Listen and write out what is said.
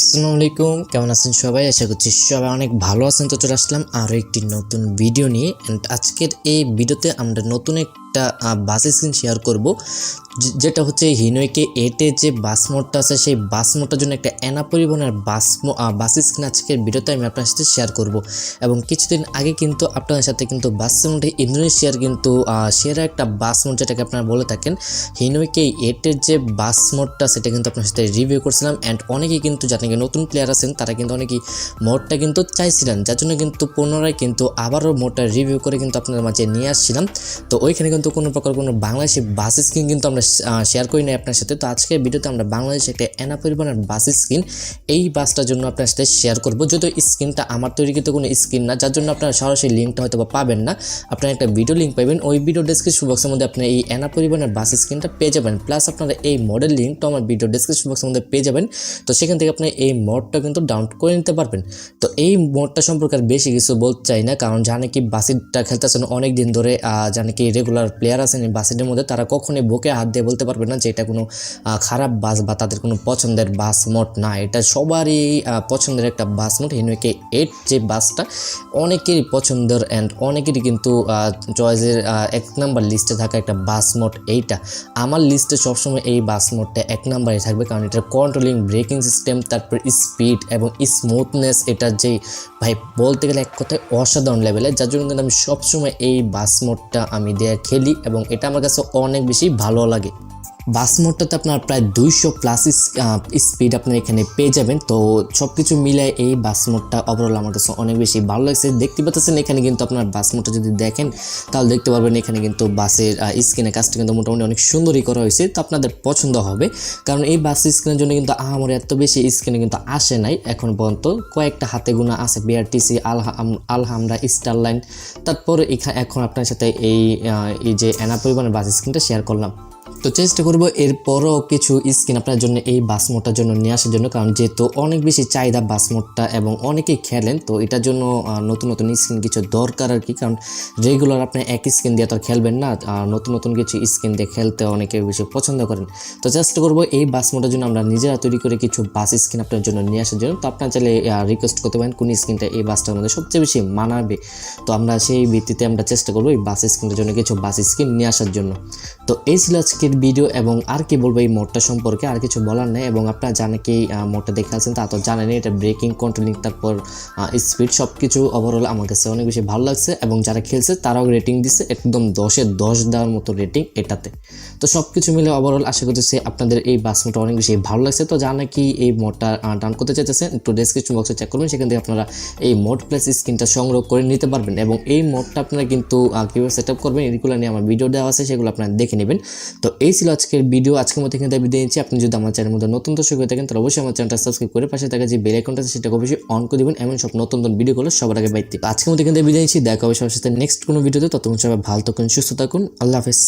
আসসালামু আলাইকুম, কেমন আছেন সবাই? আশা করছি সবাই অনেক ভালো আছেন। তো চলে আসলাম আরও একটি নতুন ভিডিও নিয়ে। অ্যান্ড আজকের এই ভিডিওতে আমরা নতুন একটা বাস স্ক্রিন শেয়ার করব, যেটা হচ্ছে হিনোইকে 8 যে বাস মোডটা আছে সেই বাস মোডটার জন্য একটা এনা পরিবহনের বাস স্ক্রিন আজকের ভিডিওতে আমি আপনার সাথে শেয়ার করব। এবং কিছুদিন আগে কিন্তু আপনাদের সাথে কিন্তু বাস মোডে ইন্দোনেশিয়ার কিন্তু সেরা একটা বাস মোড, যেটাকে আপনারা বলে থাকেন হিনোইকে 8 যে বাস মোডটা, সেটা কিন্তু আপনার সাথে রিভিউ করছিলাম। অ্যান্ড অনেকেই কিন্তু যারা নাকি নতুন প্লেয়ার আছেন তারা কিন্তু অনেকেই মোডটা কিন্তু চাইছিলেন, যার জন্য কিন্তু পুনরায় কিন্তু আবারও মোডটা রিভিউ করে কিন্তু আপনাদের মাঝে নিয়ে আসছিলাম। তো ওইখানে কিন্তু কোনো প্রকার কোনো বাংলাদেশি বাস স্ক্রিন কিন্তু আমরা শেয়ার করি নাই আপনার সাথে। তো আজকের ভিডিওতে আমরা বাংলাদেশে একটা এনা পরিবহনের বাস স্ক্রিন, এই বাসটার জন্য আপনার সাথে শেয়ার করবো। যদিও স্ক্রিনটা আমার তৈরিকৃত কোনো স্ক্রিন না, যার জন্য আপনারা সরাসরি লিঙ্কটা হয়তো পাবেন না, আপনারা একটা ভিডিও লিঙ্ক পাবেন। ওই ভিডিও ডেসক্রিপশন বক্সের মধ্যে আপনি এই এনা পরিবহনের বাস স্ক্রিনটা পেয়ে যাবেন, প্লাস আপনারা এই মডেল লিঙ্কটা আমার ভিডিও ডেসক্রিপশন বক্সের মধ্যে পেয়ে যাবেন। তো সেখান থেকে আপনি এই মোডটা কিন্তু ডাউনলোড করে নিতে পারবেন। তো এই মোডটা সম্পর্কে আর বেশি কিছু বলতে চাই না, কারণ জানে কি বাসিটা খেলতেছেন অনেক দিন ধরে, জানে কি রেগুলার প্লেয়ার আছেন এই বাসিটের মধ্যে, তারা কখনোই বুকে হাত দিয়ে বলতে পারবে না যে এটা কোনো খারাপ বাস বা তাদের কোনো পছন্দের বাস মোড না। এটা সবারই পছন্দের একটা বাস মোড। হিনোইকে 8 যে বাসটা অনেকেরই পছন্দের অ্যান্ড অনেকেরই কিন্তু চয়েসের 1 নাম্বার লিস্টে থাকা একটা বাস মোড। এইটা আমার লিস্টে সবসময় এই বাস মোডটা 1 নাম্বারে থাকবে, কারণ এটার কন্ট্রোলিং, ব্রেকিং সিস্টেম, তারপর স্পিড এবং স্মুথনেস, এটা যে ভাই বলতে গেলে এক কথায় অসাধারণ লেভেলে, যার জন্য কিন্তু আমি সবসময় এই বাস মোডটা আমি দিয়ে খেলি এবং এটা আমার কাছে অনেক বেশি ভালো লাগে। বাস মোডটাতে আপনার প্রায় 200+ স্পিড আপনার এখানে পেয়ে যাবেন। তো সব কিছু মিলায় এই বাস মোডটা ওভারঅল আমার কাছে অনেক বেশি ভালো লাগছে। দেখতে পাচ্ছেন এখানে কিন্তু আপনার বাস মোডটা যদি দেখেন তাহলে দেখতে পারবেন এখানে কিন্তু বাসের স্ক্রিনের কাজটা কিন্তু মোটামুটি অনেক সুন্দরই করা হয়েছে। তো আপনাদের পছন্দ হবে, কারণ এই বাস স্ক্রিনের জন্য কিন্তু আমার এত বেশি স্ক্রিনে কিন্তু আসে নাই এখন পর্যন্ত, কয়েকটা হাতে গোনা আছে, বিআরটিসি, আলহামরা, স্টারলাইন। তারপরে এখন আপনার সাথে এই যে এনা পরিবহনের বাস স্ক্রিনটা শেয়ার করলাম। তো চেষ্টা করবো এরপরও কিছু স্ক্রিন আপনার জন্য এই বাস মোডটার জন্য নিয়ে আসার জন্য, কারণ যেহেতু অনেক বেশি চাহিদা বাস মোডটা এবং অনেকেই খেলেন, তো এটার জন্য নতুন নতুন স্ক্রিন কিছু দরকার আর কি। কারণ রেগুলার আপনি এক স্ক্রিন দিয়ে তো আর খেলবেন না, নতুন নতুন কিছু স্ক্রিন দিয়ে খেলতে অনেকে বেশি পছন্দ করেন। তো চেষ্টা করবো এই বাস মোডের জন্য আমরা নিজেরা তৈরি করে কিছু বাস স্ক্রিন আপনার জন্য নিয়ে আসার জন্য। তো আপনার চাইলে রিকোয়েস্ট করতে পারেন কোন স্ক্রিনটা এই বাসটার মধ্যে সবচেয়ে বেশি মানাবে। তো আমরা সেই ভিত্তিতে আমরা চেষ্টা করবো এই বাস স্ক্রিনের জন্য কিছু বাস স্ক্রিন নিয়ে আসার জন্য। তো এই ছিল আজকের ভিডিও, এবং আর কি বলবো এই মোডটা সম্পর্কে, আর কিছু বলার নেই। এবং আপনারা জানেন কি মোডটা দেখে আছেন তা তো জানেনই, এটা ব্রেকিং, কন্ট্রোলিং, তারপর স্পিড সব কিছু ওভারঅল আমার কাছে অনেক বেশি ভালো লাগছে। এবং যারা খেলছে তারাও রেটিং দিচ্ছে একদম 10-এ 10 দেওয়ার মতো রেটিং এটাতে। তো সব কিছু মিলে ওভারঅল আশা করতেছি আপনাদের এই বাস মোডটা অনেক বেশি ভালো লাগছে। তো জানেন কি এই মোডটা ডাউন করতে চাইতেছেন, একটু ডেসক্রিপশন বক্সে চেক করবেন, সেখান থেকে আপনারা এই মোড প্লাস স্ক্রিনটা সংগ্রহ করে নিতে পারবেন। এবং এই মোডটা আপনারা কিন্তু কীভাবে সেট আপ করবেন এগুলো নিয়ে আমার ভিডিও দেওয়া আছে, সেগুলো আপনারা দেখে নেবেন। তো এই ছিল আজকের ভিডিও, আজকের মতো এখানে বিদায় নিচ্ছি। আপনি যদি আমার চ্যানেলের মধ্যে নতুন দর্শক হয়ে থাকেন তাহলে অবশ্যই আমার চ্যানেলটা সাবস্ক্রাইব করে পাশে থাকা যে বেল আইকনটা আছে সেটাকে অবশ্যই অন করে দিবেন, এমন সব নতুন নতুন ভিডিওগুলো সবার আগে পাইতে। আজকের মতো এখানে বিদায় নিচ্ছি, দেখা হবে সবার সাথে নেক্সট কোনো ভিডিওতে। ততক্ষণ সবাই ভালো থাকুন, সুস্থ থাকুন, আল্লাহ হাফেজ।